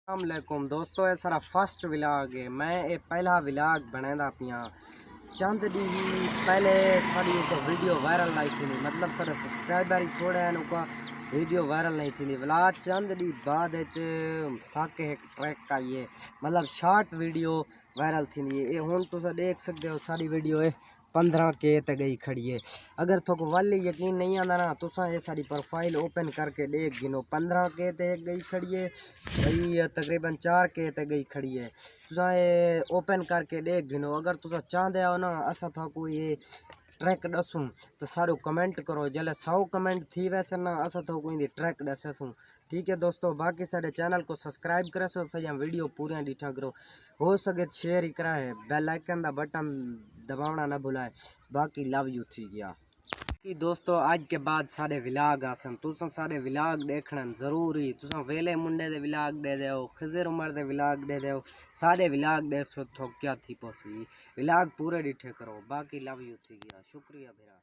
अस्सलामुअलैकुम दोस्तों, ये सारा फर्स्ट व्लॉग है। मैं ये पहला व्लॉग बनाया पिया चंद डी ही पहले साड़ी वीडियो वायरल नहीं थी, मतलब सारे सब्सक्राइबर ही थोड़े हैं उनका वीडियो वायरल नहीं थी। व्लॉग चंद डी बाद साके एक ट्रैक आई है, मतलब शॉर्ट वीडियो वायरल थी। ये हूँ तुम देख सकते हो सारी वीडियो है 15K ते गई खड़ी है। अगर थोको वाली यकीन नहीं आता ना तुसा ये सारी प्रोफाइल ओपन करके देख गिनो 15K ते गई खड़ी है, भाई तकरीबन 4K ते गई खड़ी है। तुसा ये ओपन करके देख गिनो। अगर तुसा चाहते हो ना असा थोको ये ट्रैक दसूँ तो सारू कमेंट करो, जल्द 100 कमेंट थी वैसे ना असा तो कोई ट्रैक दसूँ। ठीक है दोस्तों, बाकी सारे चैनल को सब्सक्राइब करे सो सही वीडियो पूरी डिठा करो, हो सके तो शेयर ही करा है, बेल आइकन दा बटन दबावना ना भुलाए। बाकी लव यू थी गया कि दोस्तों आज के बाद सारे व्लॉग आसन तुसा सारे व्लॉग देखना जरूरी। तुसा वेले मुंडे दे व्लॉग दे दो, खिजर उमर दे व्लॉग दे दो, सारे व्लॉग देख सो तो क्या थी पोसी व्लॉग पूरे डिठे करो। बाकी लव यू थी गया, शुक्रिया मेरा।